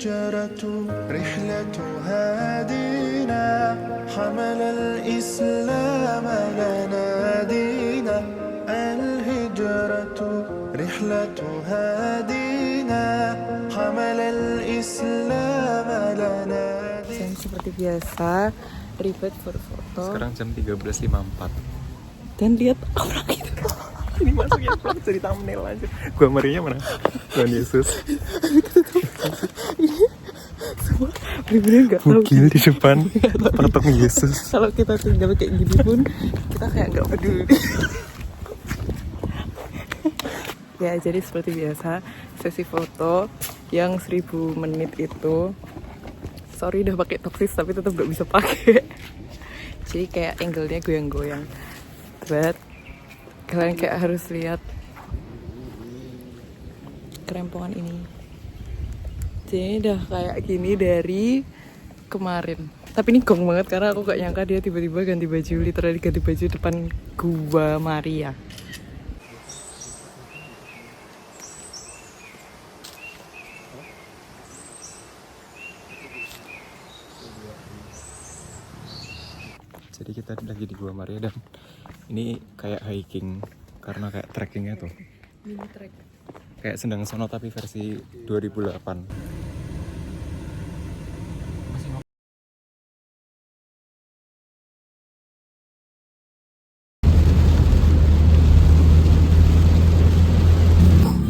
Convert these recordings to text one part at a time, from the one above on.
الهجرة رحلة هادينا حمل الإسلام لنا دينا الهجرة رحلة هادينا حمل الإسلام لنا دينا. Seperti biasa, ribet foto. Sekarang jam 13.54. Dan lihat orang itu. Ini masuknya jadi thumbnail aja. Gua Maria mana? Tuhan Yesus. Semua bener-bener gak tahu. Bukil di depan patung Yesus. Kalau kita tinggal kayak gini pun kita kayak gak peduli. Ya, jadi seperti biasa sesi foto yang 1000 menit itu. Sorry udah pakai toksis tapi tetap gak bisa pakai. Jadi kayak angle-nya goyang-goyang. But kalian kayak harus lihat kerempongan ini. Jadi udah kayak gini dari kemarin. Tapi ini gong banget karena aku gak nyangka dia tiba-tiba ganti baju, literally ganti baju depan gua Maria. Jadi kita lagi di Gua Maria dan ini kayak hiking karena kayak trekkingnya tuh. Mini trek. Kayak Sendang Sono tapi versi 2008.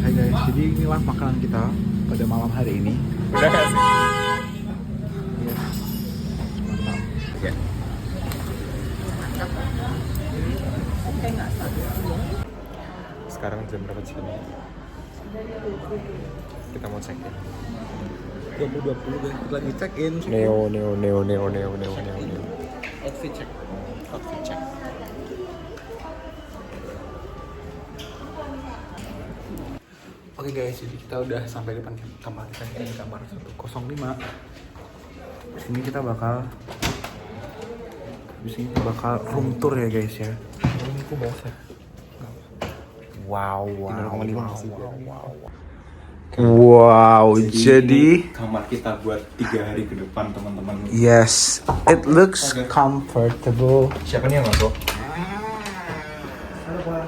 Hai guys, jadi inilah makanan kita pada malam hari ini. Udah gak sih? Yes. Mantap. Ya. Sekarang jam berapa sih? Kita mau check in. 2020 guys, kita lagi check in. Neo. Outfit check. Outfit check. Oke guys, jadi kita udah sampai depan kamar kita di kamar 105. Di sini kita bakal room tour ya guys ya. Aku basah. Wow. Wow, jadi kamar kita buat 3 hari ke depan teman-teman. yes, it looks comfortable. Siapa nih yang masuk?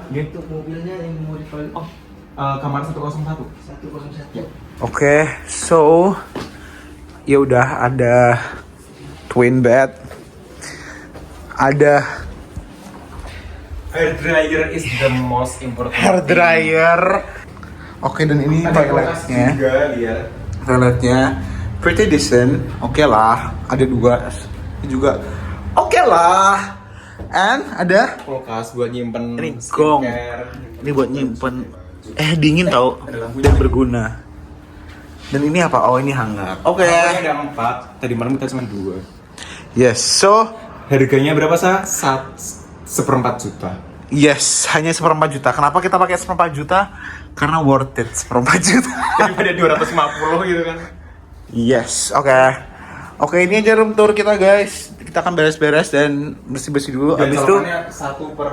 Untuk mobilnya yang mau dipakai Kamar 101. 101. Oke, so ya udah ada twin bed, ada Hair dryer is the most important. hair dryer. Oke, dan ini toiletnya. Toiletnya pretty decent. Oke lah, ada 2. Ini juga oke lah. And ada Kulkas buat nyimpen ini gong. Ini buat nyimpen dingin tau dan berguna. Dan ini apa? Oh, ini hangat. Oke. Ada 4. Tadi malam kita cuma 2. Yes, so Harganya berapa sah? 1/4 juta. yes, hanya 1/4 juta. Kenapa kita pakai 1/4 juta? Karena worth it 1/4 juta. Daripada 250 gitu kan. Yes, oke. Oke, ini aja room tour kita guys. Kita akan beres-beres dan bersih-bersih dulu. Dan Abis itu, colokannya 1 per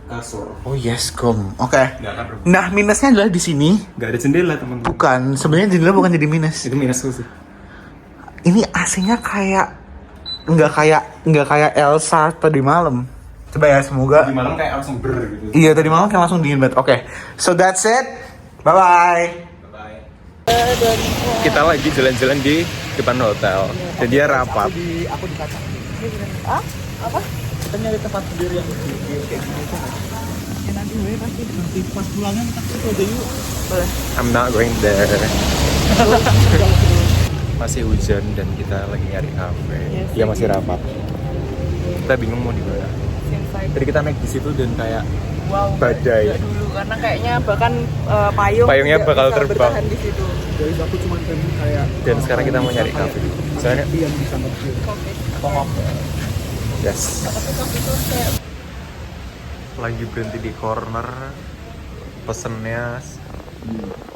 kasur. oh yes, gom. Oke. Nggak akan berubah. Nah, minusnya adalah di sini. Gak ada jendela teman-teman. Bukan, sebenarnya jendela bukan jadi minus. Itu minus sih. Ini AC-nya kayak nggak kayak Elsa tadi malam. Coba ya, semoga. Di malam kayak langsung ber gitu. Iya, tadi malam kayak langsung dingin banget. Oke, so that's it. Bye bye. Kita lagi jalan-jalan di depan hotel. Dan dia rapat. Aku di kaca. Apa? Kita nyari tempat sendiri yang kayak gini tuh. Ya nanti gue nanti pas pulangnya kita ke aja yuk. Boleh. I'm not going there. Masih hujan dan kita lagi nyari kafe. Ya masih rapat. Kita bingung mau di mana. Jadi kita naik di situ dan kayak badai. Dulu karena kayaknya bahkan Payungnya juga bakal bisa terbang. bertahan di situ. Dari aku cuma pengen kayak Dan sekarang kita mau nyari kafe. Soalnya yang bisa ngerti. yes. Lagi berhenti di corner. Pesennya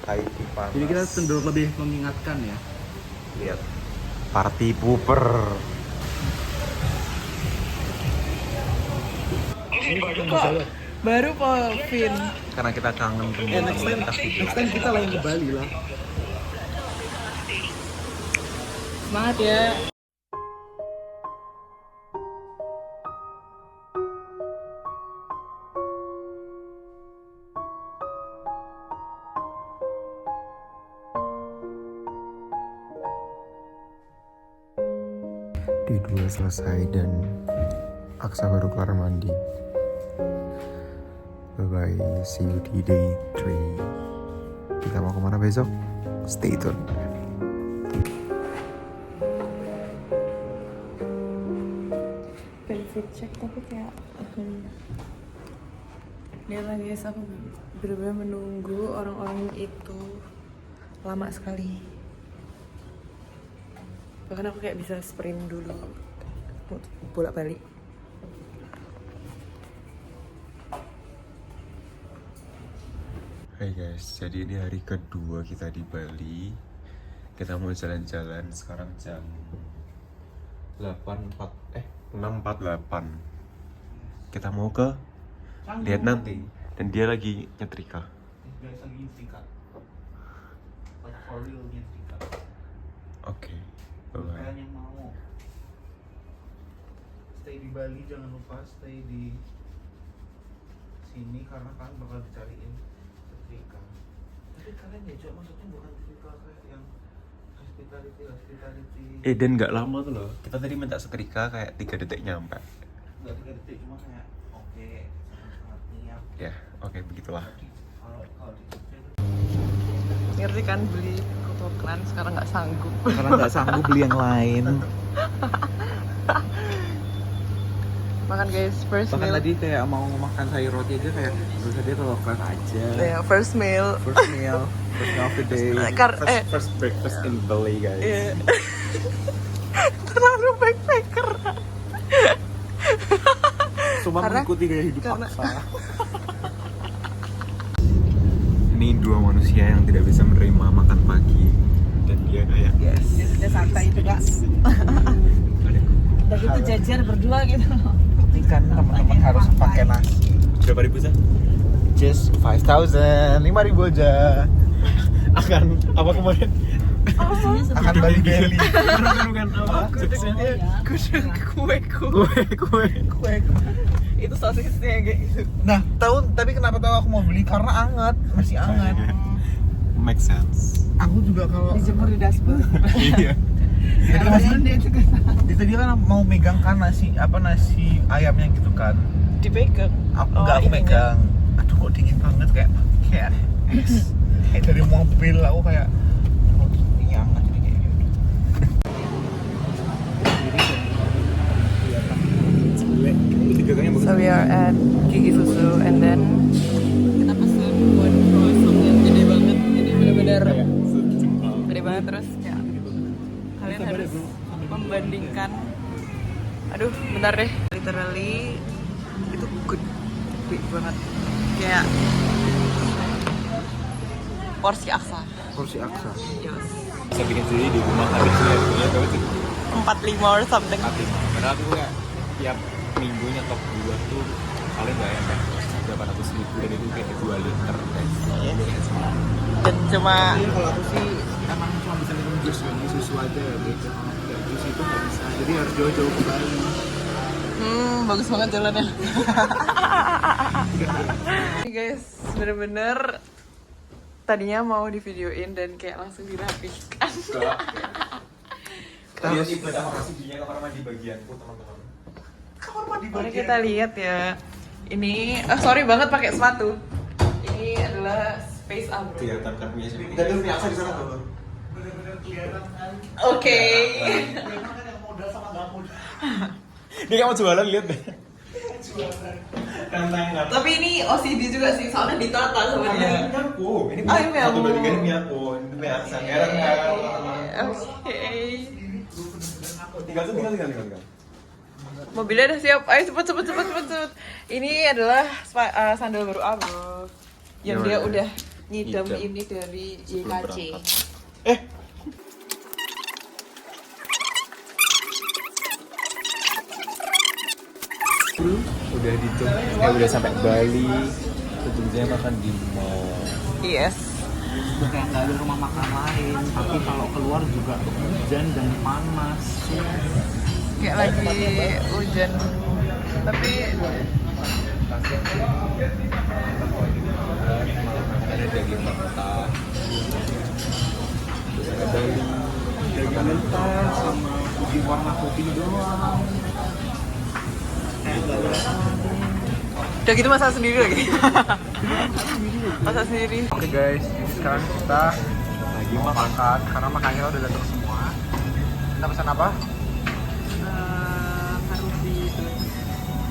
Thai tea panas. Jadi kita cenderung lebih mengingatkan ya. Lihat party pooper. Baru Povin. Karena kita kangen teman-teman. Next time kita lagi ke Bali lah. Semangat ya. D2 selesai dan Aksa baru kelar mandi. Bye bye, see you di day 3. Kita mau kemana besok? Stay tune. Benefit check tapi kayak dia lagi aku bener-bener menunggu orang-orang itu lama sekali. Bahkan aku kayak bisa sprint dulu bolak-balik. Hai guys, jadi ini hari kedua kita di Bali. Kita mau jalan-jalan sekarang jam 6.48. Kita mau ke lihat nanti. Dan dia lagi nyetrika. Guys lagi nyetrika. Like for real nyetrika. Oke, bye-bye. Kalian yang mau stay di Bali jangan lupa stay di sini karena kan bakal dicariin setrika. Tapi kalian ya cok, maksudnya bukan setrika kayak yang hospitality. Dan nggak lama tuh loh. Kita tadi minta setrika kayak 3 detik nyampe. Nggak 3 detik, cuma kayak oke, sangat niat. Ya, oke, begitulah. Kalau di Ngerti kan beli kotokran sekarang nggak sanggup. karena nggak sanggup beli yang lain. Makan guys, first Bahkan meal. tadi kayak mau makan sayur roti aja kayak terus dia kalau kelas aja. Yeah, first meal. First meal of the day. First breakfast in Bali, guys. Yeah. Terlalu backpacker. Cuma Karena- mengikuti gaya hidup karena- Aksa. Ini dua manusia yang tidak bisa menerima makan pagi. Dan dia kayak Dia sudah santai itu kak. Udah gitu jajar berdua gitu. Kan teman-teman harus pakai nasi. berapa ribu sih? Just 5,000, 5.000 aja. Akan apa kemarin? Akan Bali Bali. Bukan apa? Kue. Itu sosisnya kayak gitu. Nah, tapi kenapa tahu aku mau beli karena anget, masih anget. Make sense. Aku juga kalau Dijemur di dashboard. Iya. Dia tadi kan mau megang kan nasi ayamnya gitu kan. Dipegang. Enggak aku megang. Aduh kok dingin banget kayak kayak dari mobil aku kayak oh, ini anget ini kayak gitu. So we are at Gigi Susu and then kita pesen one croissant yang gede banget. Jadi bener-bener gede banget terus ya. Kalian harus membandingkan. Aduh, bentar deh. Literally itu gede banget. Kayak porsi Aksa. Porsi Aksa. Yes. Bisa bikin sendiri di rumah habisnya ya berapa sih? 45 or something. Karena aku kayak tiap minggu nyetok 2 tuh paling gak nyampe 800.000 dan itu kayak 2 liter guys. Dan cuma Kalau aku sih emang cuma bisa minum jus susu aja gitu. Ya, jus itu nggak bisa. Jadi harus jauh-jauh ke Bali. bagus banget jalannya. Ini guys, bener-bener tadinya mau divideoin dan kayak langsung dirapihkan. Terus ibadah orasi dunia kamar mandi bagianku teman-teman. Mari kita lihat ya. Ini, sorry banget pakai sepatu. Ini adalah space abro. Kelihatan kan punya sendiri. Tadi punya Aksa di sana tuh. Bener-bener kelihatan kan. Oke. Kelihatan kan yang modal sama nggak modal. Dia kamu jualan lihat deh. Tantangan. Tapi ini OCD juga sih, soalnya ditata sama dia. Ini aku. Ini Oh, ini satu kamu. bandingkan ini aku. Ini punya Aksa. Heran kan? Oke. Tinggal. Mobilnya udah siap. Ayo cepet. Ini adalah sandal baru Abro yang dia Gimana? udah nyidam Nyidam. ini dari Sebelum YKC. berangkat. Udah udah sampai Bali. Ujungnya makan di mall. Yes. Udah kayak nggak ada rumah makan lain. Tapi kalau keluar juga hujan dan panas. Kayak lagi hujan. Tapi ada daging mentah, terus ada Daging mentah sama putih warna putih doang. Kayak nggak ada udah gitu masak sendiri lagi. Masak sendiri. Oke guys, jadi sekarang kita lagi mau makan karena makannya udah datang semua. Kita pesan apa?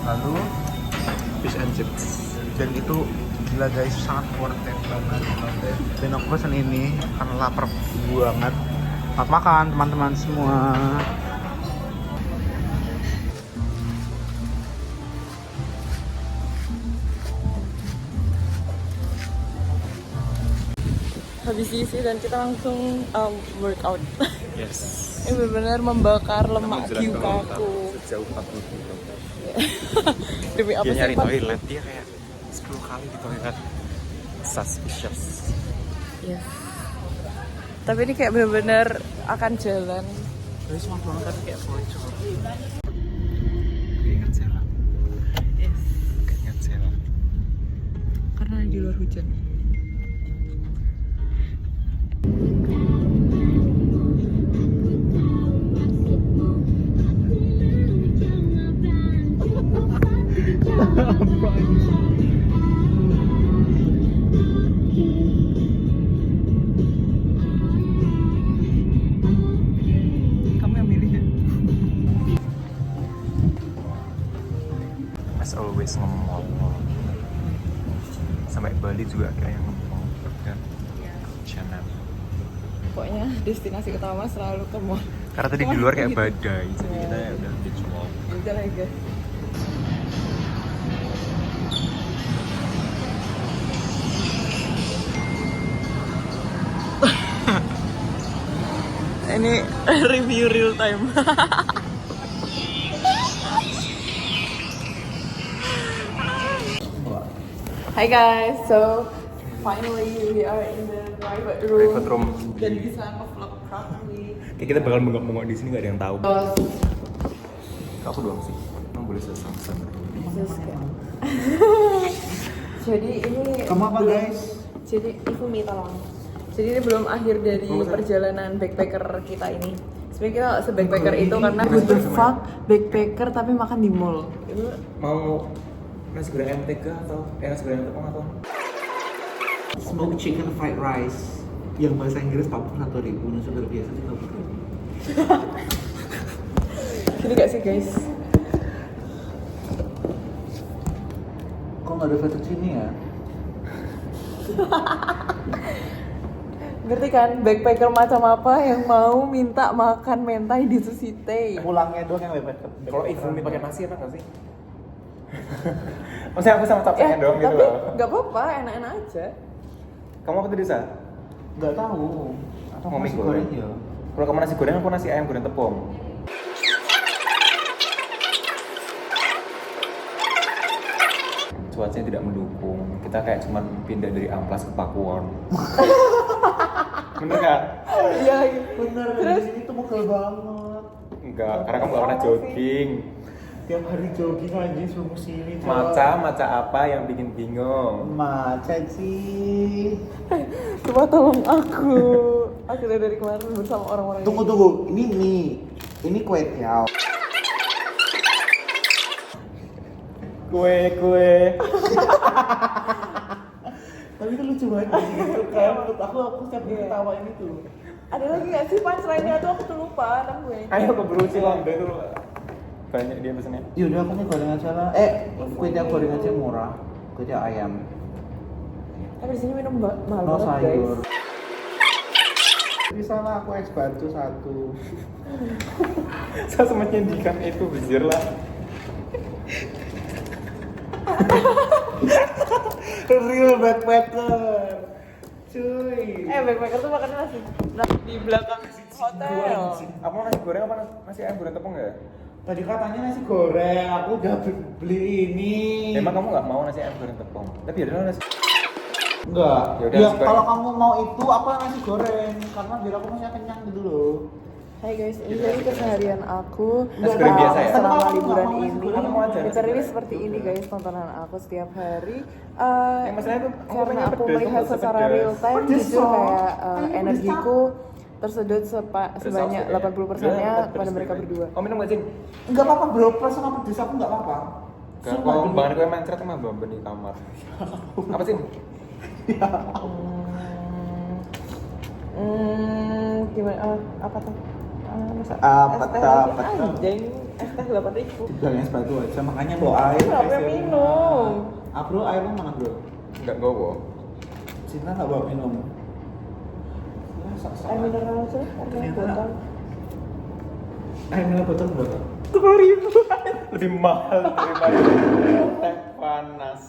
Lalu fish and chips. Dan itu gila guys, sangat worth it banget. Dan aku pesan ini karena lapar banget. Selamat makan teman-teman semua. Habis isi dan kita langsung workout. yes. Ini benar-benar membakar lemak Jalan giu total aku. sejauh 40 km. Demi apa Dia sih? nyari Pak? toilet, dia kayak 10 kali di toilet. Suspicious. Yes. Tapi ini kayak benar-benar akan jalan. Tapi semua banget tapi kayak bocor. Keinget Sela. Yes. Keinget Sela. Karena di luar hujan. Kamu yang milih ya? As always ngemol. Sampai Bali juga akhirnya ngemol kan. Channel. Pokoknya destinasi utama selalu ke mall. Karena tadi di luar kayak badai, jadi kita ya udah beach walk. Udah lah guys. Ini review real time. Hi guys, so finally we are in the private room. Private room. Dan bisa nge-vlog properly. Kayak kita bakal bengok-bengok di sini nggak ada yang tahu. Terus Aku doang sih. Emang boleh sesama. jadi ini Kamu apa belum- guys? Jadi Ifumi tolong. Jadi ini belum akhir dari perjalanan backpacker kita ini. Sebenarnya kita se-backpacker itu karena what the fuck backpacker tapi makan di mall. Itu Mau nasi goreng mentega atau nasi goreng tepung atau? Smoked chicken fried rice yang bahasa Inggris 41.000, nasi goreng biasa 30.000. gini gak sih guys? Kok nggak ada fettuccine ya? Ngerti kan backpacker macam apa yang mau minta makan mentai di Sushite? Pulangnya doang yang bebek. Kalau Ifumi pakai nasi enak nggak sih? Maksudnya aku sama capeknya doang gitu tapi loh. nggak apa-apa, enak-enak aja. Kamu apa tadi, Sa? Nggak tahu. Atau Mau mie nasi goreng? ya? Kalau kamu nasi goreng, aku nasi ayam goreng tepung. Cuacanya tidak mendukung. Kita kayak cuman pindah dari Amplas ke Pakuwon. Bener nggak? Iya. Bener, Terus? di sini tuh mugel banget. Enggak, karena kamu gak pernah jogging. Tiap hari jogging anjing suruh sini. Maca apa yang bikin bingung? Maca sih. Coba tolong aku. Aku dari kemarin bersama orang-orang ini. Tunggu. Ini mie. Ini kue tiao. Kue. Tapi itu lucu banget gitu kan. Menurut aku setiap ketawain itu. Ada lagi gak sih punchline-nya tuh aku tuh lupa namanya. Ayo keburu Cilanda itu banyak dia pesennya. Yaudah aku nih gorengan sana. Kue tiao gorengan aja murah. Kue tiao ayam. Tapi di sini minum mahal No banget sayur. guys. Di sana aku es batu satu. Saya sempat nyandikan itu bejir lah. Real backpacker. Cuy. Backpacker tuh makannya nasi di belakang hotel. Apa mau nasi goreng apa nasi ayam goreng tepung ya? Tadi katanya nasi goreng, aku udah beli ini. Emang kamu nggak mau nasi ayam goreng tepung? Tapi ya nasi. Enggak. Yaudah, Ya nasi goreng. kalau kamu mau itu apa nasi goreng karena biar aku masih kenyang gitu loh. Hai guys, ini jadi keseharian aku Nasi goreng biasa ya? selama liburan Aku ini. mau aja nasi Literally goreng. seperti ini guys tontonan aku setiap hari. masalahnya tuh aku Karena pengen aku pedes, melihat aku nggak secara pedes. real time, Pedes, jujur Sob. kayak Pedes, energiku tersedot sebanyak Pedes, oke. 80%-nya Pedes, pada mereka pedes. berdua. Oh minum gak sih? Enggak apa-apa bro, plus sama pedes aku enggak apa-apa. Kalau banget gue main cerita sama Bamben di kamar. Apa sih? Gimana? Apa tuh? Masa Apa es teh tuh, lagi? apa tuh? Anjing, es teh 8.000. Dibilangnya sepatu aja, makanya bawa air. Kenapa minum? Ah bro, airnya mana bro? Enggak gowo. Cinta nggak bawa minum. Air mineral aja, air mineral botol. Air mineral botol berapa? 10.000. Lebih mahal daripada teh panas.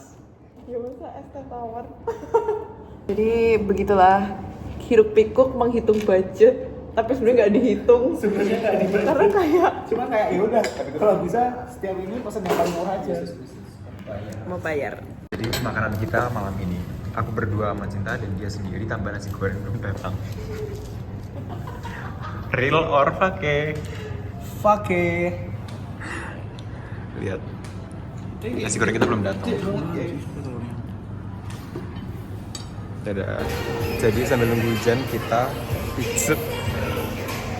Ya masa es teh tawar. Jadi begitulah hiruk pikuk menghitung budget, tapi sebenarnya nggak dihitung. Sebenarnya nggak dibayar. Karena kayak Cuma kayak ya udah, kalau bisa setiap ini pesan yang paling murah aja. mau bayar. Jadi makanan kita malam ini, aku berdua sama Cinta dan dia sendiri tambah nasi goreng belum datang. Real or fake? Fake. Lihat, nasi goreng kita belum datang. Dadah. Jadi sambil nunggu hujan kita pijet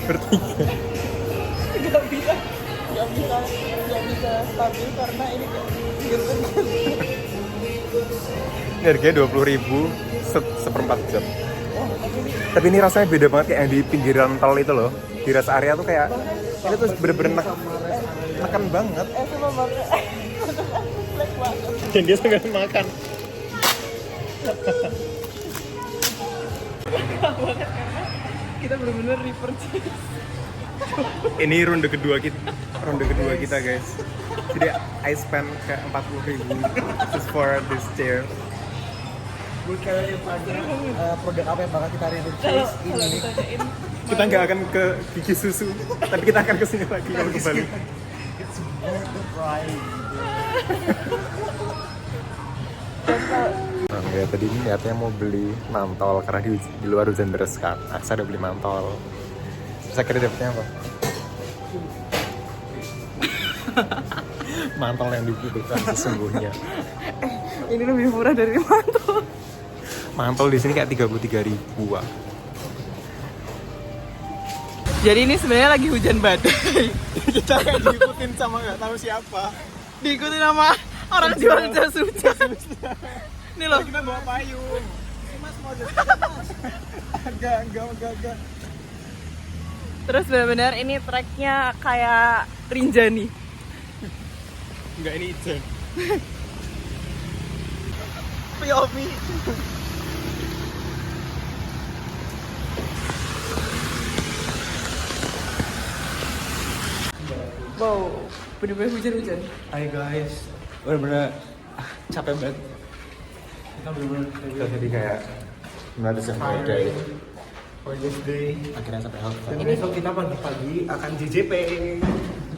bertiga. Nggak bisa stabil karena ini Ini harganya 20.000 seperempat jam. Tapi ini rasanya beda banget kayak yang di pinggiran tol itu loh. Di rest area tuh kayak ini tuh bener-bener neken banget. cuma banget. Black banget. Dan dia sambil makan. Kita benar-benar repurchase. Ini ronde kedua kita guys. Jadi I spend kayak 40.000 just for this chair. Buat kalian yang tanya produk apa yang bakal kita review Kalau ini. ditanyain Kita nggak akan ke gigi susu, tapi kita akan kesini lagi kalau ke Bali. It's worth the price. Nah, ya tadi ini niatnya mau beli mantol karena di luar hujan deras kan. Saya udah beli mantol. Terus akhirnya dapetnya apa? Mantol yang dibutuhkan sesungguhnya. ini lebih murah dari mantul. Mantol di sini kayak 33.000. Jadi ini sebenarnya lagi hujan badai. Kita kayak diikutin sama nggak tahu siapa. Diikuti sama orang jual jas hujan. Ini loh. Kita bawa payung. Mas mau mas. Enggak. Terus benar-benar ini treknya kayak Rinjani. Enggak, ini Ijen. POV. Wow, bener-bener hujan-hujan. Hai guys, bener-bener capek banget. Kita bener-bener Jadi kayak menurut saya day. for this day. Akhirnya sampai hotel. Dan besok kita pagi-pagi akan JJP.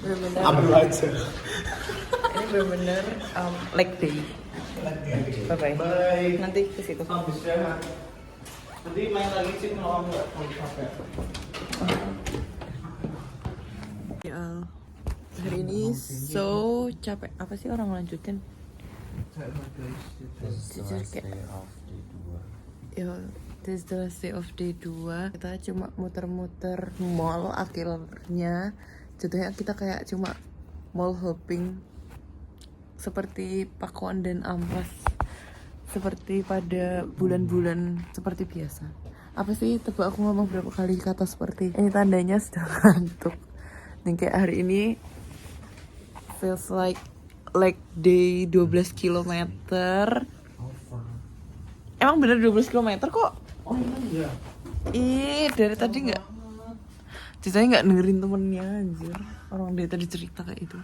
Bener-bener. Abdul aja. Ini bener-bener leg day. Bye-bye. Bye. Nanti ke situ. Habis ya. Nanti main lagi sih kalau nggak mau capek. Ya, hari ini so capek. Apa sih orang lanjutin? Jujur kayak ya, this is the last day of day 2. Kita cuma muter-muter mall akhirnya. Jadinya kita kayak cuma mall hopping seperti Pakuan dan Ampas, seperti pada bulan-bulan seperti biasa. Apa sih, tebak aku ngomong berapa kali kata seperti ini, tandanya sudah ngantuk. Dan kayak hari ini feels like day 12 km. Emang bener 12 km kok? Oh iya. Ih, dari tadi nggak, ceritanya nggak dengerin temennya anjir. Orang dari tadi cerita kayak itu.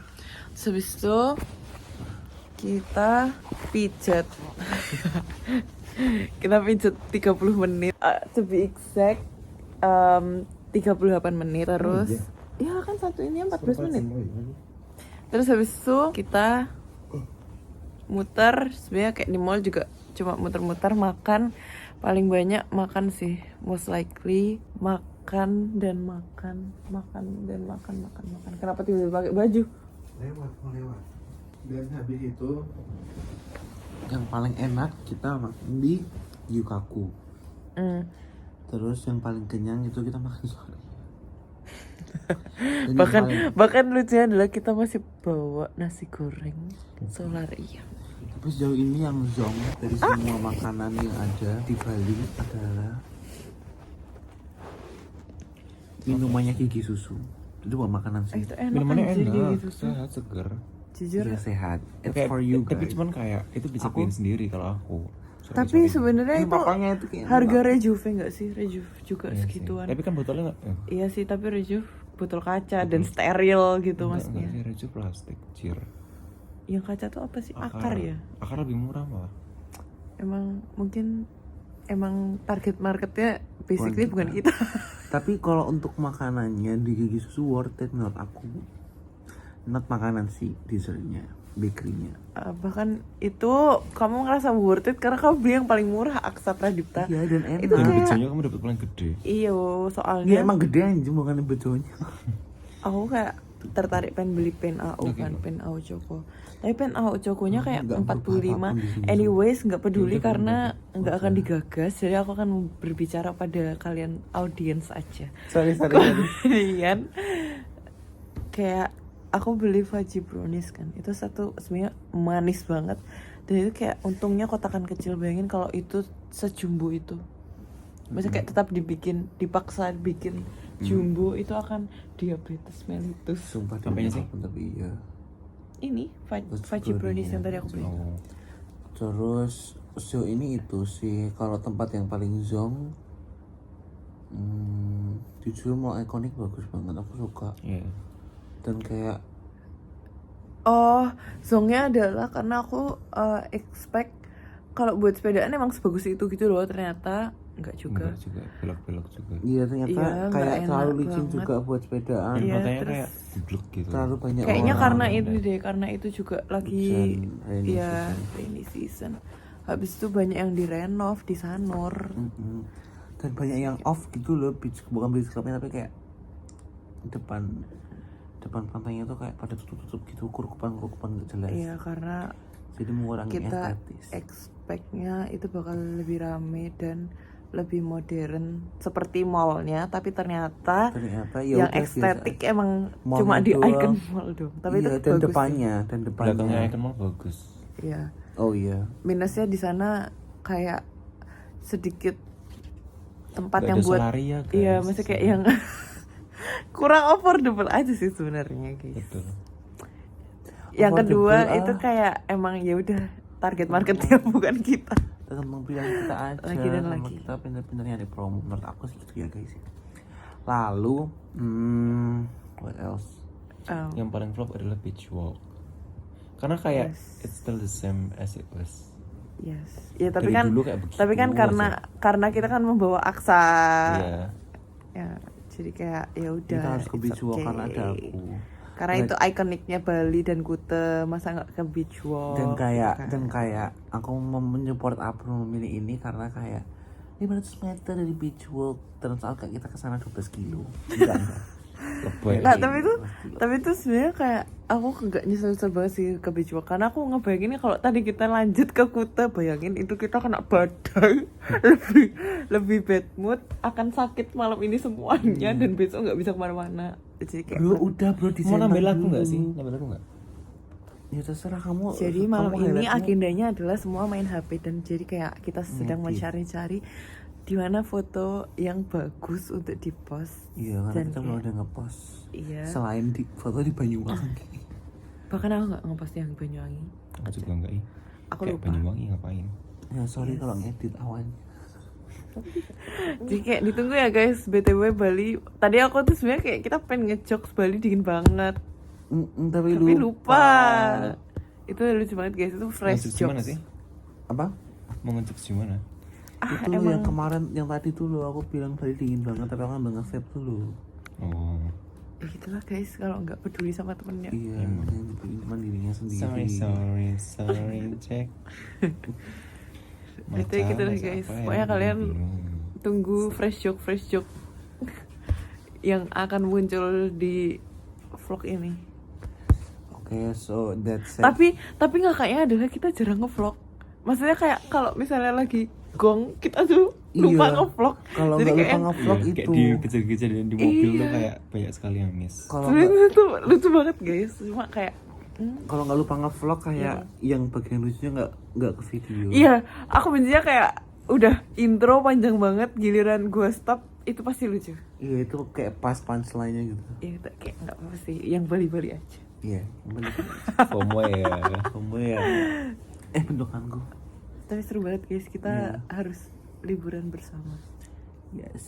Terus habis itu kita pijat. Kita pijat 30 menit. To be exact 38 menit. Terus ya kan satu ini 14 menit. Terus habis itu kita muter, sebenarnya kayak di mall juga cuma muter-muter makan, paling banyak makan sih, most likely makan. Kenapa tiba-tiba pakai baju? Lewat. Dan habis itu yang paling enak kita makan di Yukaku. Terus yang paling kenyang itu kita makan sore. Dan bahkan lucunya adalah kita masih bawa nasi goreng Solaria. tapi sejauh ini yang zong dari semua makanan yang ada di Bali adalah minumannya gigi susu. Itu bukan makanan sih. Itu enak Minumannya anjir enak, gitu sih. sehat, seger. Jujur. Iya sehat. It's Kayak- for you Tapi guys. cuman kayak itu bisa bikin sendiri kalau aku. Sorry, Tapi sorry. sebenarnya Ini itu pokoknya itu kayak harga Rejuve nggak sih? Rejuve juga Iya sih. segituan. Tapi kan botolnya nggak. Iya sih, tapi Rejuve botol kaca dan steril gitu maksudnya. Enggak sih, Rejuve plastik, cir. Yang kaca tuh apa sih? Akar ya? Akar lebih murah malah. Emang mungkin emang target marketnya basically bukan kita. Tapi kalau untuk makanannya di gigi susu worth it menurut aku. Not makanan sih, dessertnya, bakerynya. Bahkan itu kamu ngerasa worth it karena kamu beli yang paling murah, Aksa Pradipta. Iya dan enak. Itu Dan kayak bejonya kamu dapat paling gede. iya Ya soalnya emang gede anjing bukan bejonya. aku kayak tertarik pengen beli pen AO kan, pen AO Choco. Tapi pen AO Choconya kayak Nggak 45. berubah apapun di sini. Anyways, nggak peduli karena nggak akan digagas. Jadi aku akan berbicara pada kalian audiens aja. Sorry. Kemudian kayak aku beli Fudgy Brownies kan. Itu satu sebenarnya manis banget. Dan itu kayak untungnya kotakan kecil, bayangin kalau itu sejumbo itu. Maksudnya kayak tetap dipaksa bikin jumbo itu akan diabetes mellitus. Sumpah Apanya sih? tapi iya. Ini Fudgy Brownies yang tadi aku beli. Oh. Terus sejauh ini itu sih kalau tempat yang paling zong jujur mau ikonik bagus banget, aku suka. Iya. Dan kayak Oh, zongnya adalah karena aku expect kalau buat sepedaan emang sebagus itu gitu loh, ternyata enggak juga. Enggak juga, belok-belok juga. iya ternyata Iya, kayak nggak terlalu enak licin banget. juga buat sepedaan. Dan Iya, kotanya terus- kayak blek gitu. Terlalu banyak Kayaknya orang. karena ini deh, karena itu juga lagi rainy ya season. rainy season. Habis itu banyak yang direnov di Sanur. Mm-mm. Dan banyak yang off gitu loh, bukan beach clubnya tapi kayak depan pantainya tuh kayak pada tutup gitu, kurupan nggak jelas. Iya, karena Jadi mengurangi kita estetis. expect-nya itu bakal lebih rame dan lebih modern seperti mallnya, tapi ternyata Ternyata yang udah estetik biasa. emang Mallnya cuma di doang. icon mall dong. Tapi Iya, itu dan bagus. depannya. Belakangnya icon mall bagus. Iya. Oh iya. Minusnya di sana kayak sedikit tempat Nggak yang ada buat Solaria, guys. iya, maksudnya kayak yang kurang affordable aja sih sebenarnya guys. Betul. Yang kedua Affordable, itu kayak emang ya udah target marketnya bukan kita. Tergantung pilihan kita aja. Lagi dan sama lagi. kita pinter-pinter nyari promo. Menurut aku sih gitu ya guys. Lalu, what else? Yang paling flop adalah beach walk. Karena kayak Yes. it's still the same as it was. Yes. Ya tapi Dari kan dulu kayak begitu karena kita kan membawa Aksa. Iya. Ya, jadi kayak ya udah. Kita harus ke it's beach walk okay. karena ada aku. Karena itu ikoniknya Bali dan Kuta, masa nggak ke beach walk? Dan kayak gitu kan. aku menyupport April memilih ini karena kayak 500 meter dari beach walk. Terus kayak kita kesana 12 kilo. Enggak. Lebay. Nggak, tapi itu sebenarnya kayak aku nggak nyesel banget sih ke beach walk, karena aku ngebayanginnya kalau tadi kita lanjut ke Kuta, bayangin itu kita kena badai, lebih bad mood, akan sakit malam ini semuanya dan besok nggak bisa kemana-mana. Jadi kayak Bro di Mau nambah lagu dulu. nggak sih? Nambah lagu nggak? Ya terserah kamu. jadi malam kamu ini highlightnya- agendanya adalah semua main HP, dan jadi kayak kita sedang Ngedit. mencari-cari di mana foto yang bagus untuk dipost. Iya karena Dan kita belum kayak- ada ngepost. Iya. Selain di foto di Banyuwangi. Bahkan aku nggak ngepost yang Banyuwangi. Aku juga nggak ih. Aku Kayak lupa. Banyuwangi ngapain? Ya sorry kalau ngedit awalnya. Jadi kayak ditunggu ya guys, BTW Bali. Tadi aku tuh sebenarnya kayak kita pengen ngejokes Bali dingin banget, Tapi tapi lupa. Itu lucu banget guys, itu fresh Ngejokes gimana jokes. sih? Apa? Mau ngejokes gimana? Itu loh yang kemarin yang tadi tuh lo aku bilang tadi dingin banget tapi aku kan udah nge-save tuh lo. Oh. Ya gitulah guys, kalau nggak peduli sama temennya. Iya, yang dibikin cuma dirinya sendiri. Sorry, Jack. Itu gitu deh guys. Pokoknya kalian tunggu fresh joke yang akan muncul di vlog ini. Oke, so that's it. Tapi ngakaknya adalah kita jarang ngevlog. Maksudnya kayak kalau misalnya lagi gong kita tuh lupa Iya. ngevlog. Kalau Jadi nggak lupa kayak ngevlog Kayak itu. di kejadian di mobil tuh Iya. kayak banyak sekali yang miss. Kalau nggak sebenarnya tuh lucu banget guys. Cuma kayak kalau nggak lupa ngevlog kayak yang bagian lucunya nggak ke video. iya, aku bencinya kayak udah intro panjang banget, giliran gue stop itu pasti lucu. Iya, itu kayak pas punchline-nya gitu. Iya, kayak nggak apa sih, yang bali-bali aja. Iya, kembali. FOMO ya. Kamu ya. Bentukanku. Tapi seru banget guys, kita harus liburan bersama. Yes.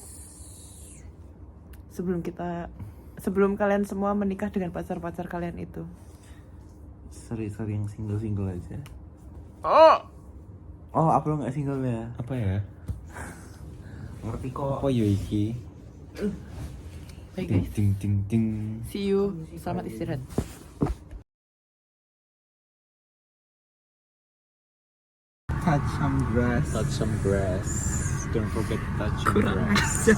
Sebelum kalian semua menikah dengan pacar-pacar kalian itu. Sorry yang single aja. Oh, Apa lo nggak single ya? Apa ya? Ngerti kok. Apa yo iki? bye Ting guys. ting ting ting. See you. Selamat istirahat. Touch some grass. Touch some grass. Don't forget to touch some grass.